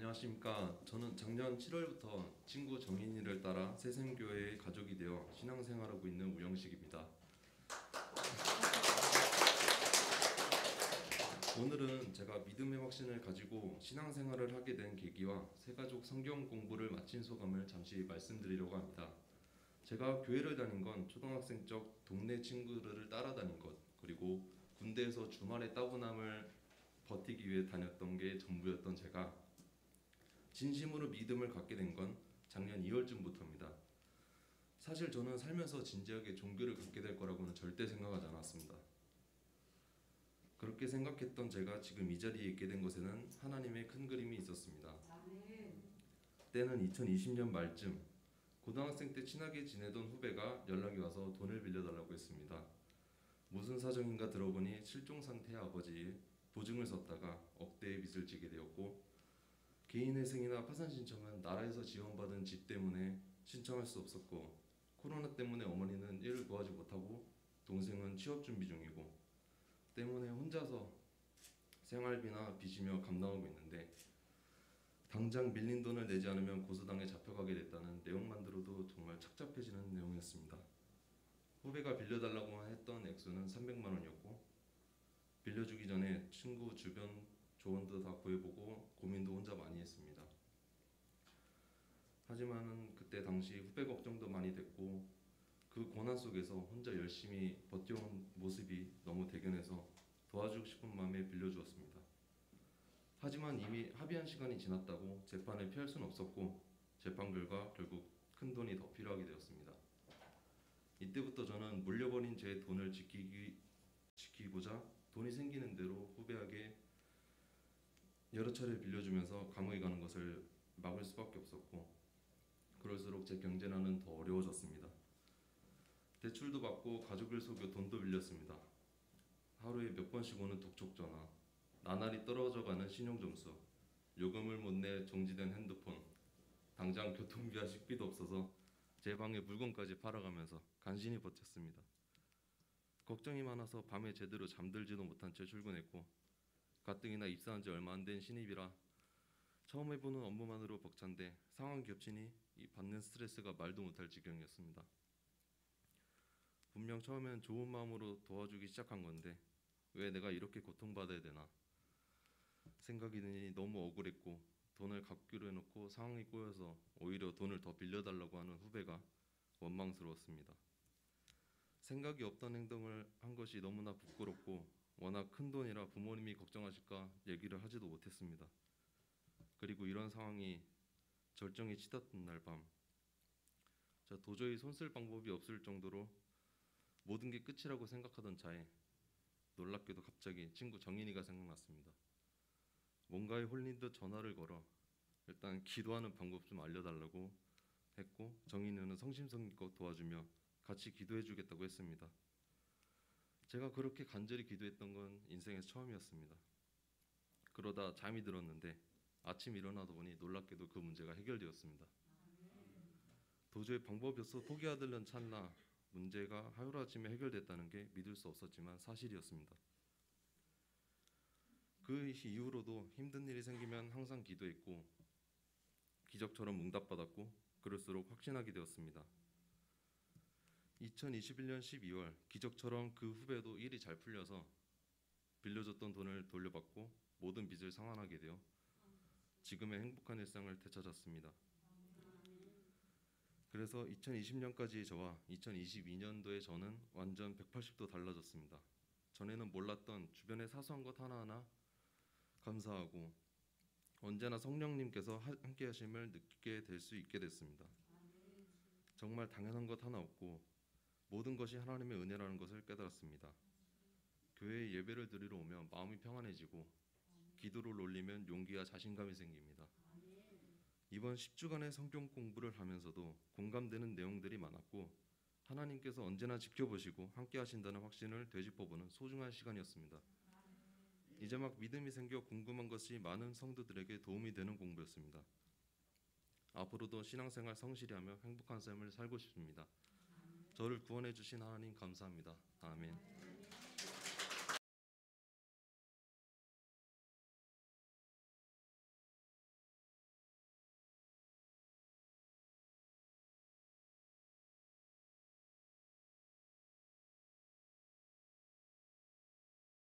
안녕하십니까. 저는 작년 7월부터 친구 정인이를 따라 새샘교회의 가족이 되어 신앙생활하고 있는 우영식입니다. 오늘은 제가 믿음의 확신을 가지고 신앙생활을 하게 된 계기와 새가족 성경 공부를 마친 소감을 잠시 말씀드리려고 합니다. 제가 교회를 다닌 건 초등학생 적 동네 친구들을 따라다닌 것, 그리고 군대에서 주말의 따분함을 버티기 위해 다녔던 게 전부였던 제가 진심으로 믿음을 갖게 된 건 작년 2월쯤부터입니다. 사실 저는 살면서 진지하게 종교를 갖게 될 거라고는 절대 생각하지 않았습니다. 그렇게 생각했던 제가 지금 이 자리에 있게 된 것에는 하나님의 큰 그림이 있었습니다. 때는 2020년 말쯤 고등학생 때 친하게 지내던 후배가 연락이 와서 돈을 빌려달라고 했습니다. 무슨 사정인가 들어보니 실종 상태의 아버지 보증을 섰다가 억대의 빚을 지게 되었고, 개인회생이나 파산 신청은 나라에서 지원받은 집 때문에 신청할 수 없었고, 코로나 때문에 어머니는 일을 구하지 못하고 동생은 취업 준비 중이고 때문에 혼자서 생활비나 빚이며 감당하고 있는데, 당장 밀린 돈을 내지 않으면 고소당에 잡혀가게 됐다는 내용만 들어도 정말 착잡해지는 내용이었습니다. 후배가 빌려달라고 했던 액수는 300만 원이었고, 빌려주기 전에 친구 주변 조언도 다 구해보고 고민도 혼자 많이 했습니다. 하지만은 그때 당시 후배 걱정도 많이 됐고, 그 고난 속에서 혼자 열심히 버텨온 모습이 너무 대견해서 도와주고 싶은 마음에 빌려주었습니다. 하지만 이미 합의한 시간이 지났다고 재판을 피할 수는 없었고, 재판 결과 결국 큰 돈이 더 필요하게 되었습니다. 이때부터 저는 물려버린 제 돈을 지키고자 돈이 생기는 대로 후배에게 여러 차례 빌려주면서 감옥에 가는 것을 막을 수밖에 없었고, 그럴수록 제 경제난은 더 어려워졌습니다. 대출도 받고 가족을 속여 돈도 빌렸습니다. 하루에 몇 번씩 오는 독촉 전화, 나날이 떨어져가는 신용점수, 요금을 못 내 정지된 핸드폰, 당장 교통비와 식비도 없어서 제 방에 물건까지 팔아가면서 간신히 버텼습니다. 걱정이 많아서 밤에 제대로 잠들지도 못한 채 출근했고, 가뜩이나 입사한 지 얼마 안 된 신입이라 처음 해보는 업무만으로 벅찬데 상황 겹치니 이 받는 스트레스가 말도 못할 지경이었습니다. 분명 처음엔 좋은 마음으로 도와주기 시작한 건데 왜 내가 이렇게 고통받아야 되나 생각이 드니 너무 억울했고, 돈을 갚기로 해놓고 상황이 꼬여서 오히려 돈을 더 빌려달라고 하는 후배가 원망스러웠습니다. 생각이 없던 행동을 한 것이 너무나 부끄럽고, 워낙 큰 돈이라 부모님이 걱정하실까 얘기를 하지도 못했습니다. 그리고 이런 상황이 절정에 치닫던 날 밤, 도저히 손 쓸 방법이 없을 정도로 모든 게 끝이라고 생각하던 차에 놀랍게도 갑자기 친구 정인이가 생각났습니다. 뭔가에 홀린 듯 전화를 걸어 일단 기도하는 방법 좀 알려달라고 했고, 정인이는 성심성의껏 도와주며 같이 기도해주겠다고 했습니다. 제가 그렇게 간절히 기도했던 건 인생에서 처음이었습니다. 그러다 잠이 들었는데 아침 일어나다 보니 놀랍게도 그 문제가 해결되었습니다. 도저히 방법이 없어 포기하려던 찰나 문제가 하루아침에 해결됐다는 게 믿을 수 없었지만 사실이었습니다. 그 이후로도 힘든 일이 생기면 항상 기도했고 기적처럼 응답받았고, 그럴수록 확신하게 되었습니다. 2021년 12월 기적처럼 그 후배도 일이 잘 풀려서 빌려줬던 돈을 돌려받고 모든 빚을 상환하게 되어 지금의 행복한 일상을 되찾았습니다. 그래서 2020년까지의 저와 2022년도의 저는 완전 180도 달라졌습니다. 전에는 몰랐던 주변의 사소한 것 하나하나 감사하고 언제나 성령님께서 함께 하심을 느끼게 될 수 있게 됐습니다. 정말 당연한 것 하나 없고 모든 것이 하나님의 은혜라는 것을 깨달았습니다. 교회에 예배를 드리러 오면 마음이 평안해지고 기도를 올리면 용기와 자신감이 생깁니다. 이번 10주간의 성경 공부를 하면서도 공감되는 내용들이 많았고, 하나님께서 언제나 지켜보시고 함께 하신다는 확신을 되짚어보는 소중한 시간이었습니다. 이제 막 믿음이 생겨 궁금한 것이 많은 성도들에게 도움이 되는 공부였습니다. 앞으로도 신앙생활 성실히 하며 행복한 삶을 살고 싶습니다. 저를 구원해 주신 하나님 감사합니다. 아멘.